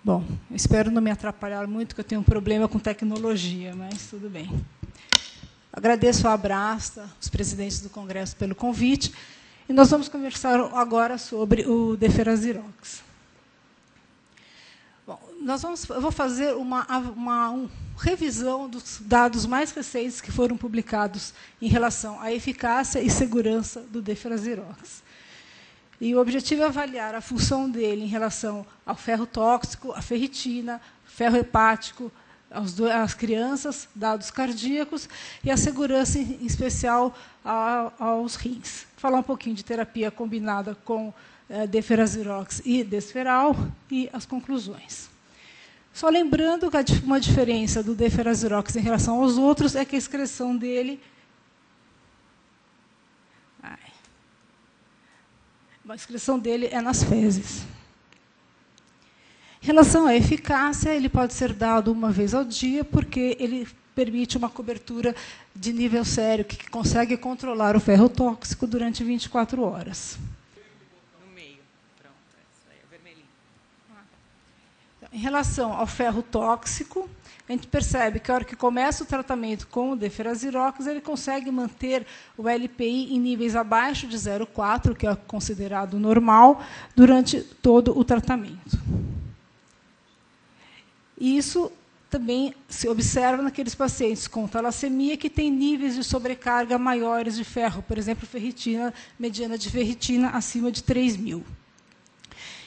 Bom, espero não me atrapalhar muito, porque eu tenho um problema com tecnologia, mas tudo bem. Agradeço a Abrasta, os presidentes do Congresso, pelo convite, e nós vamos conversar agora sobre o Deferazirox. Bom, eu vou fazer uma revisão dos dados mais recentes que foram publicados em relação à eficácia e segurança do Deferazirox. E o objetivo é avaliar a função dele em relação ao ferro tóxico, à ferritina, ferro hepático, às crianças, dados cardíacos, e a segurança, em especial, aos rins. Falar um pouquinho de terapia combinada com Deferazirox e Desferal e as conclusões. Só lembrando que uma diferença do Deferazirox em relação aos outros é que a excreção dele... A excreção dele é nas fezes. Em relação à eficácia, ele pode ser dado uma vez ao dia, porque ele permite uma cobertura de nível sério, que consegue controlar o ferro tóxico durante 24 horas. No meio. Pronto, isso aí, é vermelhinho. Em relação ao ferro tóxico, a gente percebe que, a hora que começa o tratamento com o Deferazirox, ele consegue manter o LPI em níveis abaixo de 0,4, que é considerado normal, durante todo o tratamento. Isso também se observa naqueles pacientes com talassemia que têm níveis de sobrecarga maiores de ferro, por exemplo, ferritina, mediana de ferritina acima de 3.000.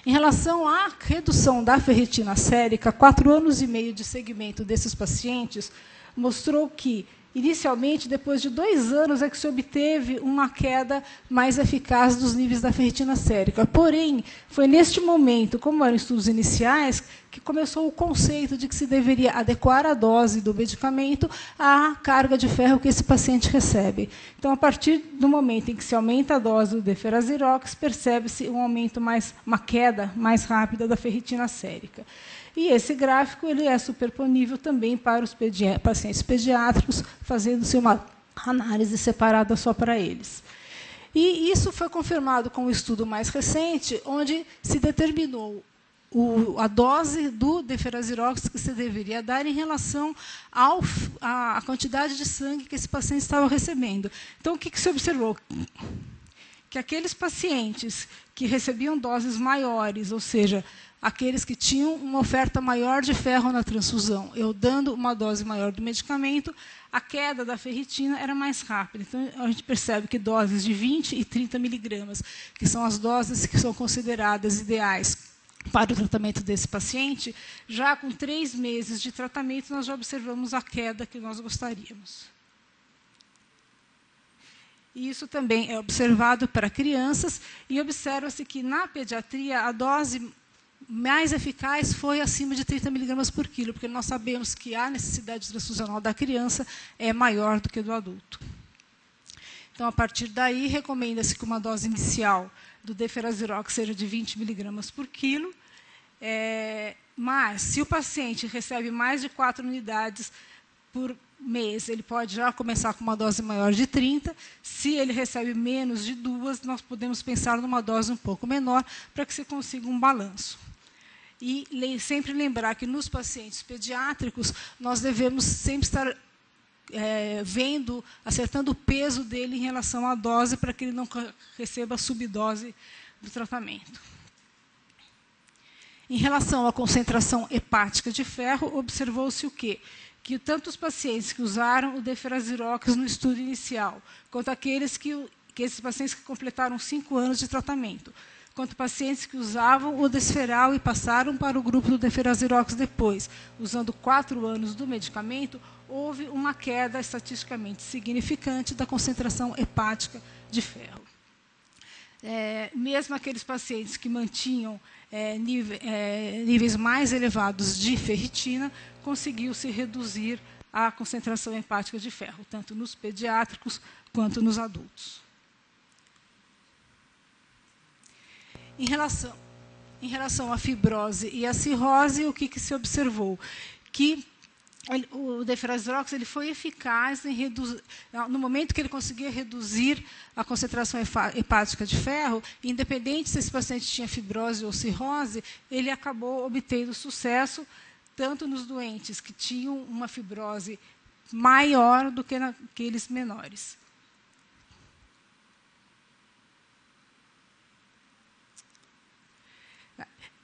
Em relação à redução da ferritina sérica, 4 anos e meio de seguimento desses pacientes mostrou que, inicialmente, depois de 2 anos, é que se obteve uma queda mais eficaz dos níveis da ferritina sérica. Porém, foi neste momento, como eram estudos iniciais, que começou o conceito de que se deveria adequar a dose do medicamento à carga de ferro que esse paciente recebe. Então, a partir do momento em que se aumenta a dose do Deferazirox, percebe-se uma queda mais rápida da ferritina sérica. E esse gráfico ele é superponível também para os pacientes pediátricos, fazendo-se uma análise separada só para eles. E isso foi confirmado com um estudo mais recente, onde se determinou a dose do Deferazirox que se deveria dar em relação à quantidade de sangue que esse paciente estava recebendo. Então, o que se observou? Que aqueles pacientes que recebiam doses maiores, ou seja, aqueles que tinham uma oferta maior de ferro na transfusão, eu dando uma dose maior do medicamento, a queda da ferritina era mais rápida. Então, a gente percebe que doses de 20 e 30 miligramas, que são as doses que são consideradas ideais para o tratamento desse paciente, já com 3 meses de tratamento, nós já observamos a queda que nós gostaríamos. Isso também é observado para crianças, e observa-se que, na pediatria, a dose mais eficaz foi acima de 30 miligramas por quilo, porque nós sabemos que a necessidade transfusional da criança é maior do que do adulto. Então, a partir daí, recomenda-se que uma dose inicial do Deferazirox seja de 20 miligramas por quilo, mas, se o paciente recebe mais de 4 unidades por mês, ele pode já começar com uma dose maior de 30. Se ele recebe menos de 2, nós podemos pensar numa dose um pouco menor, para que se consiga um balanço. E sempre lembrar que, nos pacientes pediátricos, nós devemos sempre estar acertando o peso dele em relação à dose, para que ele não receba subdose do tratamento. Em relação à concentração hepática de ferro, observou-se o quê? Que tanto os pacientes que usaram o Deferazirox no estudo inicial, quanto esses pacientes que completaram 5 anos de tratamento, quanto pacientes que usavam o Desferal e passaram para o grupo do Deferazirox depois, usando 4 anos do medicamento, houve uma queda estatisticamente significante da concentração hepática de ferro. Mesmo aqueles pacientes que mantinham níveis mais elevados de ferritina, conseguiu-se reduzir a concentração hepática de ferro, tanto nos pediátricos quanto nos adultos. Em relação à fibrose e à cirrose, o que se observou? Que o deferoxirox ele foi eficaz em reduzir, no momento que ele conseguia reduzir a concentração hepática de ferro, independente se esse paciente tinha fibrose ou cirrose, ele acabou obtendo sucesso tanto nos doentes que tinham uma fibrose maior do que naqueles menores.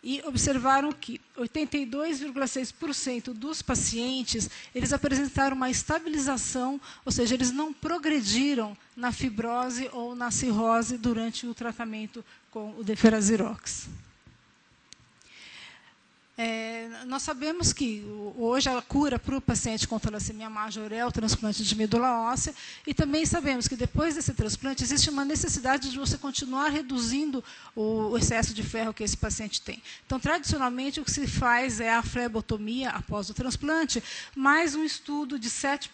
E observaram que 82,6% dos pacientes eles apresentaram uma estabilização, ou seja, eles não progrediram na fibrose ou na cirrose durante o tratamento com o deferoxirox. Nós sabemos que hoje a cura para o paciente com talassemia major é o transplante de medula óssea, e também sabemos que depois desse transplante existe uma necessidade de você continuar reduzindo o excesso de ferro que esse paciente tem. Então, tradicionalmente, o que se faz é a flebotomia após o transplante, mais um estudo de 7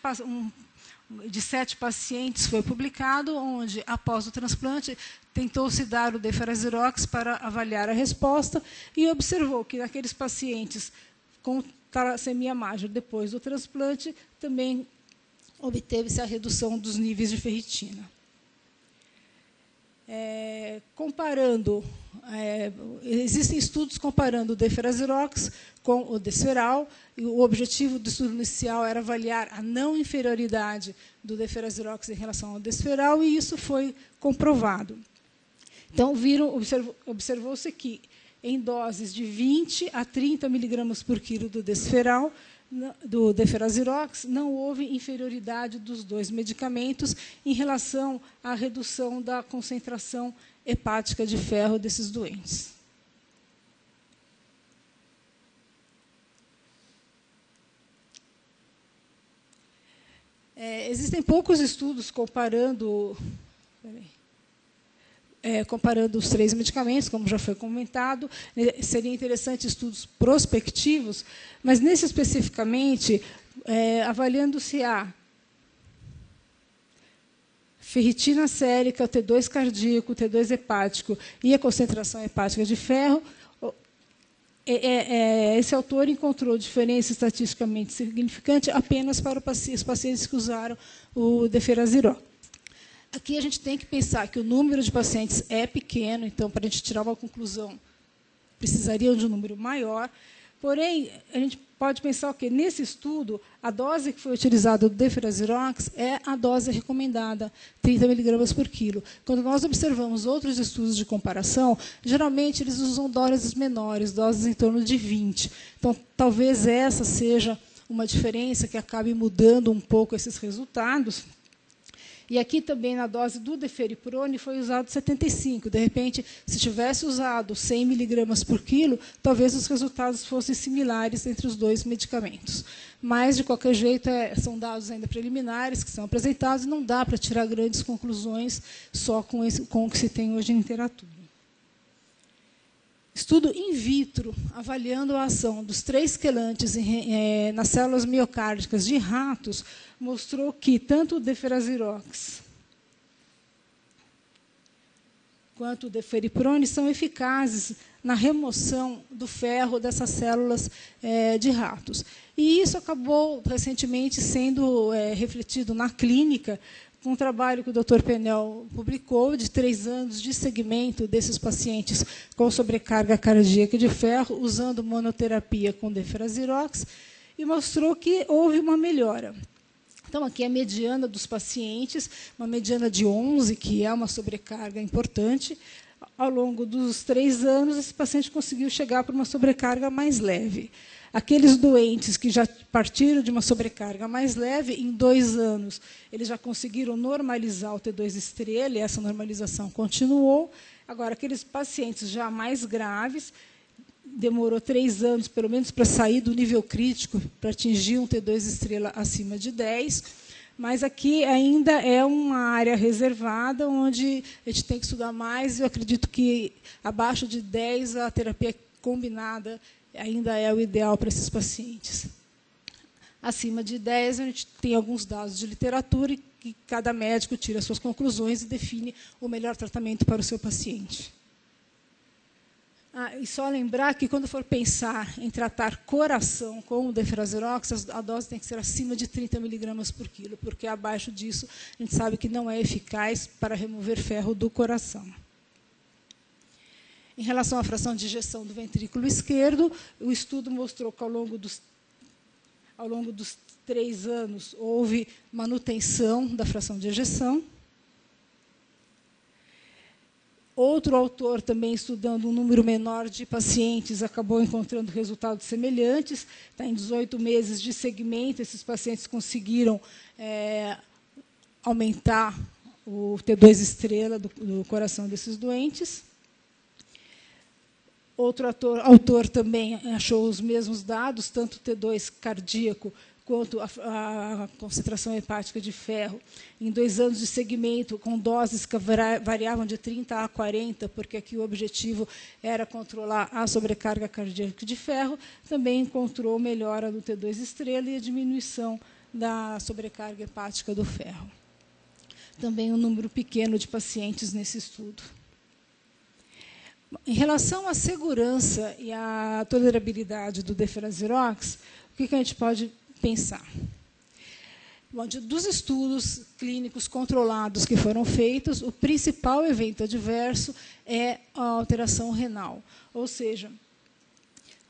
pacientes foi publicado, onde, após o transplante, tentou-se dar o deferoxirox para avaliar a resposta e observou que naqueles pacientes com talassemia major depois do transplante, também obteve-se a redução dos níveis de ferritina. Existem estudos comparando o deferoxirox com o desferal, e o objetivo do estudo inicial era avaliar a não inferioridade do deferoxirox em relação ao desferal, e isso foi comprovado. Então, observou-se que, em doses de 20 a 30 miligramas por quilo do desferal, do deferoxirox, não houve inferioridade dos dois medicamentos em relação à redução da concentração hepática de ferro desses doentes. Existem poucos estudos comparando os 3 medicamentos, como já foi comentado. Seria interessante estudos prospectivos, mas, nesse especificamente, avaliando-se a ferritina sérica, o T2 cardíaco, o T2 hepático e a concentração hepática de ferro, esse autor encontrou diferença estatisticamente significante apenas para os pacientes que usaram o deferoxirox. Aqui a gente tem que pensar que o número de pacientes é pequeno, então, para a gente tirar uma conclusão, precisaria de um número maior. Porém, a gente pode pensar que, nesse estudo, a dose que foi utilizada do deferoxirox é a dose recomendada, 30 miligramas por quilo. Quando nós observamos outros estudos de comparação, geralmente eles usam doses menores, doses em torno de 20. Então, talvez essa seja uma diferença que acabe mudando um pouco esses resultados. E aqui também, na dose do deferiprone, foi usado 75. De repente, se tivesse usado 100 miligramas por quilo, talvez os resultados fossem similares entre os dois medicamentos. Mas, de qualquer jeito, são dados ainda preliminares que são apresentados, e não dá para tirar grandes conclusões só com o que se tem hoje em literatura. Estudo in vitro, avaliando a ação dos 3 quelantes nas células miocárdicas de ratos, mostrou que tanto o deferoxirox quanto o deferiprone são eficazes na remoção do ferro dessas células de ratos. E isso acabou, recentemente, sendo refletido na clínica, com um trabalho que o Dr. Penel publicou, de 3 anos de seguimento desses pacientes com sobrecarga cardíaca de ferro, usando monoterapia com deferoxirox, e mostrou que houve uma melhora. Então, aqui é a mediana dos pacientes, uma mediana de 11, que é uma sobrecarga importante. Ao longo dos 3 anos, esse paciente conseguiu chegar para uma sobrecarga mais leve. Aqueles doentes que já partiram de uma sobrecarga mais leve, em 2 anos, eles já conseguiram normalizar o T2 estrela, e essa normalização continuou. Agora, aqueles pacientes já mais graves, demorou 3 anos, pelo menos, para sair do nível crítico, para atingir um T2 estrela acima de 10. Mas aqui ainda é uma área reservada, onde a gente tem que estudar mais. Eu acredito que, abaixo de 10, a terapia combinada ainda é o ideal para esses pacientes. Acima de 10, a gente tem alguns dados de literatura, e que cada médico tira suas conclusões e define o melhor tratamento para o seu paciente. E só lembrar que, quando for pensar em tratar coração com o deferoxirox, a dose tem que ser acima de 30 miligramas por quilo, porque abaixo disso a gente sabe que não é eficaz para remover ferro do coração. Em relação à fração de ejeção do ventrículo esquerdo, o estudo mostrou que, ao longo dos 3 anos, houve manutenção da fração de ejeção. Outro autor, também estudando um número menor de pacientes, acabou encontrando resultados semelhantes. Em 18 meses de seguimento, esses pacientes conseguiram aumentar o T2 estrela do coração desses doentes. Outro autor também achou os mesmos dados, tanto o T2 cardíaco quanto a concentração hepática de ferro, em 2 anos de seguimento, com doses que variavam de 30 a 40, porque aqui o objetivo era controlar a sobrecarga cardíaca de ferro, também encontrou melhora do T2 estrela e a diminuição da sobrecarga hepática do ferro. Também um número pequeno de pacientes nesse estudo. Em relação à segurança e à tolerabilidade do deferoxirox, o que a gente pode pensar? Bom, dos estudos clínicos controlados que foram feitos, o principal evento adverso é a alteração renal, ou seja,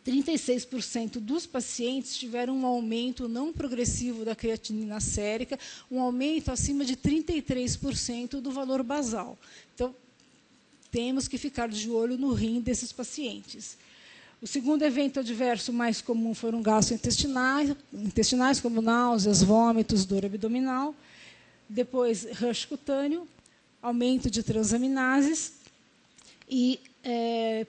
36% dos pacientes tiveram um aumento não progressivo da creatinina sérica, um aumento acima de 33% do valor basal. Então, temos que ficar de olho no rim desses pacientes. O segundo evento adverso mais comum foram gastrointestinais, como náuseas, vômitos, dor abdominal. Depois, rush cutâneo, aumento de transaminases e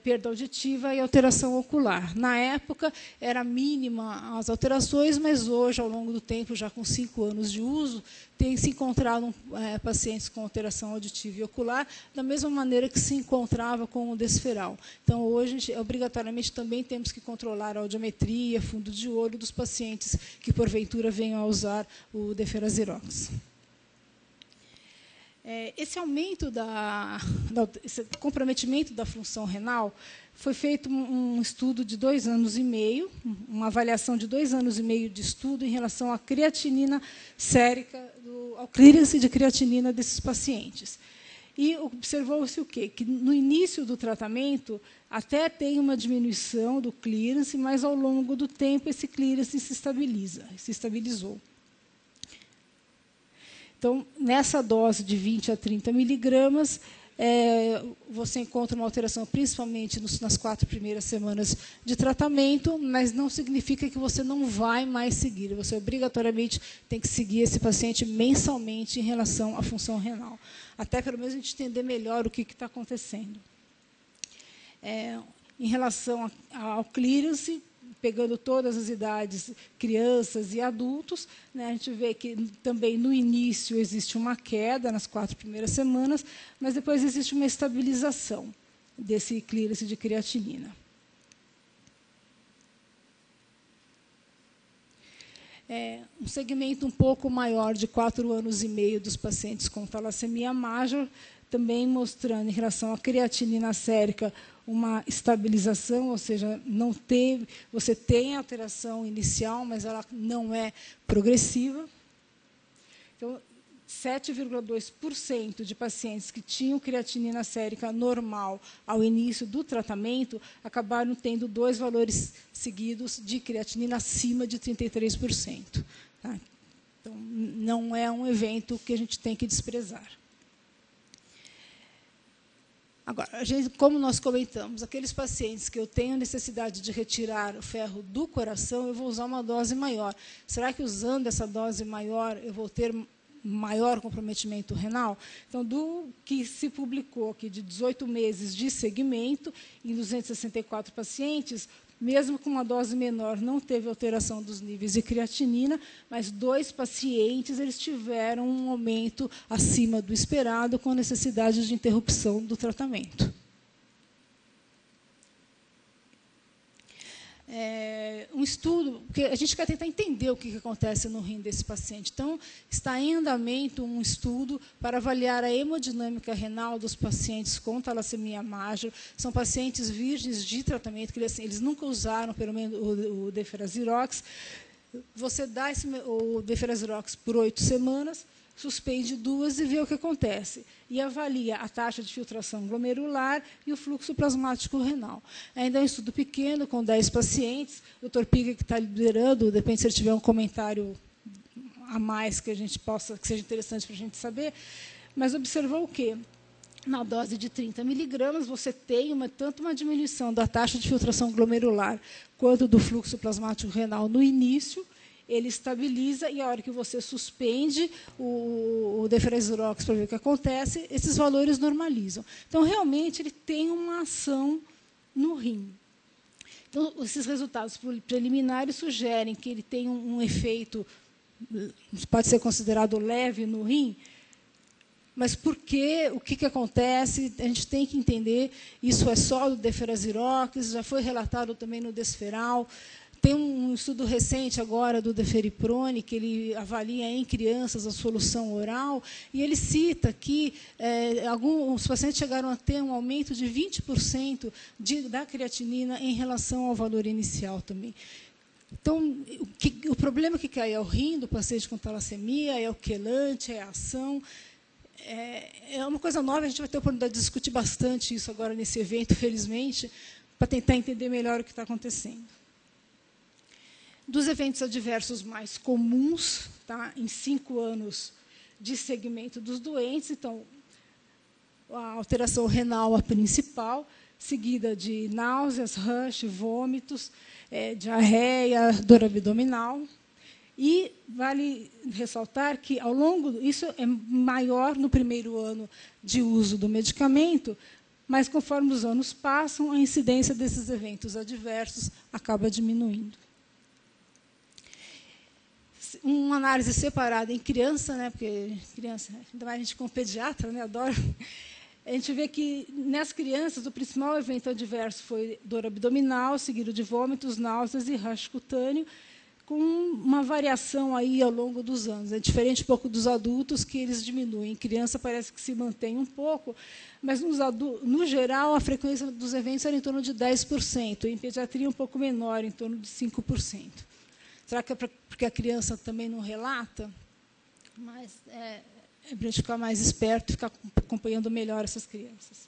perda auditiva e alteração ocular. Na época, era mínima as alterações, mas hoje, ao longo do tempo, já com 5 anos de uso, tem se encontrado pacientes com alteração auditiva e ocular, da mesma maneira que se encontrava com o desferal. Então, hoje, obrigatoriamente, também temos que controlar a audiometria, fundo de olho dos pacientes que, porventura, venham a usar o deferoxirox. Esse aumento, esse comprometimento da função renal, foi feito um estudo de 2 anos e meio, uma avaliação de 2 anos e meio de estudo em relação à creatinina sérica, ao clearance de creatinina desses pacientes. E observou-se o quê? Que no início do tratamento até tem uma diminuição do clearance, mas ao longo do tempo esse clearance se estabilizou. Então, nessa dose de 20 a 30 miligramas, você encontra uma alteração principalmente nas 4 primeiras semanas de tratamento, mas não significa que você não vai mais seguir. Você obrigatoriamente tem que seguir esse paciente mensalmente em relação à função renal, até pelo menos a gente entender melhor o que está acontecendo. Em relação ao clearance, pegando todas as idades, crianças e adultos, a gente vê que também no início existe uma queda nas 4 primeiras semanas, mas depois existe uma estabilização desse clearance de creatinina. Um segmento um pouco maior de 4 anos e meio dos pacientes com talassemia major, também mostrando, em relação à creatinina sérica, uma estabilização, ou seja, você tem alteração inicial, mas ela não é progressiva. Então, 7,2% de pacientes que tinham creatinina sérica normal ao início do tratamento acabaram tendo 2 valores seguidos de creatinina acima de 33%. Tá? Então, não é um evento que a gente tem que desprezar. Agora, como nós comentamos, aqueles pacientes que eu tenho necessidade de retirar o ferro do coração, eu vou usar uma dose maior. Será que, usando essa dose maior, eu vou ter maior comprometimento renal? Então, do que se publicou aqui de 18 meses de seguimento, em 264 pacientes, mesmo com uma dose menor, não teve alteração dos níveis de creatinina, mas 2 pacientes eles tiveram um aumento acima do esperado, com necessidade de interrupção do tratamento. Um estudo, porque a gente quer tentar entender o que acontece no rim desse paciente. Então, está em andamento um estudo para avaliar a hemodinâmica renal dos pacientes com talassemia major. São pacientes virgens de tratamento, que eles nunca usaram, pelo menos, o Deferazirox. Você dá o Deferazirox por 8 semanas, suspende 2 e vê o que acontece. E avalia a taxa de filtração glomerular e o fluxo plasmático renal. Ainda é um estudo pequeno, com 10 pacientes. O Dr. Piga, que está liderando, depende se ele tiver um comentário a mais que seja interessante para a gente saber, mas observou o quê? Na dose de 30 miligramas, você tem tanto uma diminuição da taxa de filtração glomerular quanto do fluxo plasmático renal no início. Ele estabiliza, e a hora que você suspende o Deferazirox para ver o que acontece, esses valores normalizam. Então, realmente, ele tem uma ação no rim. Então, esses resultados preliminares sugerem que ele tem um efeito, pode ser considerado leve no rim, mas por quê? O que acontece? A gente tem que entender. Isso é só do Deferazirox, já foi relatado também no Desferal. Tem um estudo recente agora do Deferiprone, que ele avalia em crianças a solução oral, e ele cita que alguns pacientes chegaram a ter um aumento de 20% da creatinina em relação ao valor inicial também. Então, o problema que cai é o rim do paciente com talassemia, é o quelante, é a ação. É uma coisa nova, a gente vai ter a oportunidade de discutir bastante isso agora nesse evento, felizmente, para tentar entender melhor o que está acontecendo. Dos eventos adversos mais comuns, tá, em 5 anos de segmento dos doentes, então, a alteração renal, a principal, seguida de náuseas, rush, vômitos, diarreia, dor abdominal. E vale ressaltar que, ao longo, isso é maior no primeiro ano de uso do medicamento, mas, conforme os anos passam, a incidência desses eventos adversos acaba diminuindo. Uma análise separada em criança, né, porque criança, ainda mais a gente como pediatra, né, adoro. A gente vê que, nas crianças, o principal evento adverso foi dor abdominal, seguido de vômitos, náuseas e rash cutâneo, com uma variação aí ao longo dos anos. É diferente um pouco dos adultos, que eles diminuem. Em criança parece que se mantém um pouco, mas, no geral, a frequência dos eventos era em torno de 10%, em pediatria um pouco menor, em torno de 5%. Será que é porque a criança também não relata? Mas é para a gente ficar mais esperto e ficar acompanhando melhor essas crianças.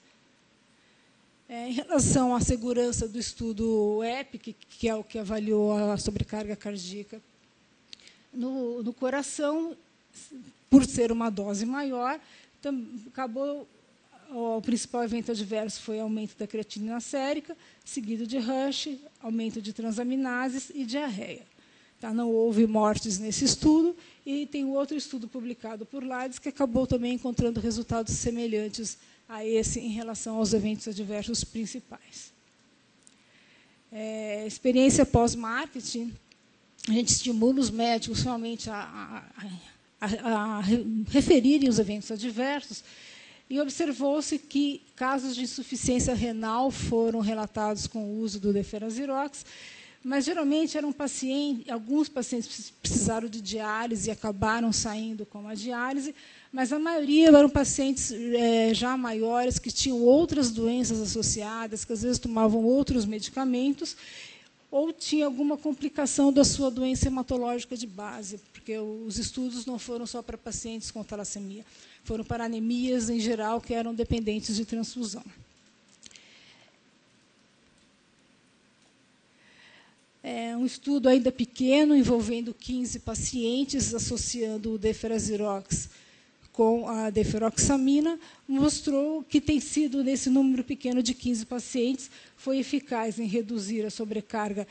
Em relação à segurança do estudo EPIC, que é o que avaliou a sobrecarga cardíaca no coração, por ser uma dose maior, o principal evento adverso foi aumento da creatinina sérica, seguido de rush, aumento de transaminases e diarreia. Tá, não houve mortes nesse estudo, e tem outro estudo publicado por Lades que acabou também encontrando resultados semelhantes a esse em relação aos eventos adversos principais. Experiência pós-marketing, a gente estimula os médicos realmente a referirem os eventos adversos, e observou-se que casos de insuficiência renal foram relatados com o uso do Deferazirox, mas, geralmente, alguns pacientes precisaram de diálise e acabaram saindo com a diálise, mas a maioria eram pacientes já maiores, que tinham outras doenças associadas, que, às vezes, tomavam outros medicamentos, ou tinha alguma complicação da sua doença hematológica de base, porque os estudos não foram só para pacientes com talassemia, foram para anemias, em geral, que eram dependentes de transfusão. Um estudo ainda pequeno, envolvendo 15 pacientes, associando o Deferazirox com a deferoxamina, mostrou que tem sido, nesse número pequeno de 15 pacientes, foi eficaz em reduzir a sobrecarga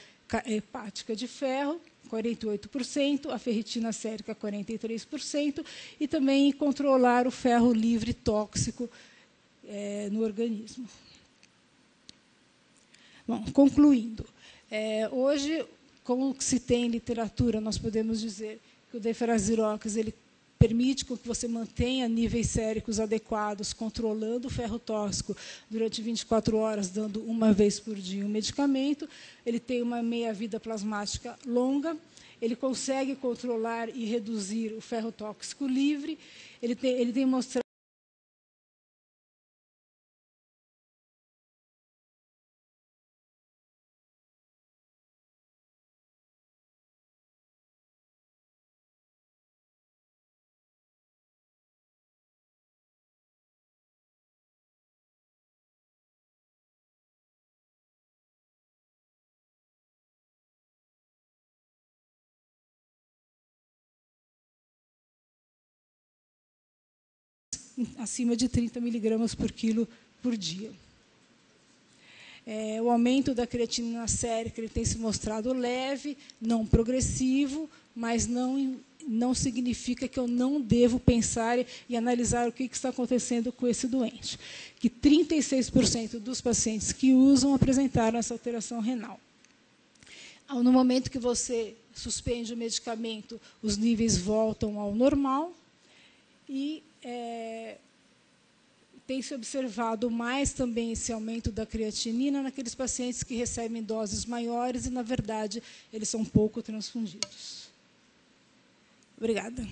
hepática de ferro, 48%, a ferritina sérica, 43%, e também em controlar o ferro livre tóxico no organismo. Bom, concluindo. Hoje, como se tem em literatura, nós podemos dizer que o Deferazirox ele permite que você mantenha níveis séricos adequados, controlando o ferro tóxico durante 24 horas, dando uma vez por dia um medicamento. Ele tem uma meia-vida plasmática longa. Ele consegue controlar e reduzir o ferro tóxico livre. Ele tem mostrado acima de 30 miligramas por quilo por dia. O aumento da creatinina sérica ele tem se mostrado leve, não progressivo, mas não significa que eu não devo pensar e analisar o que está acontecendo com esse doente. Que 36% dos pacientes que usam apresentaram essa alteração renal. No momento que você suspende o medicamento, os níveis voltam ao normal e tem se observado mais também esse aumento da creatinina naqueles pacientes que recebem doses maiores e, na verdade, eles são pouco transfundidos. Obrigada.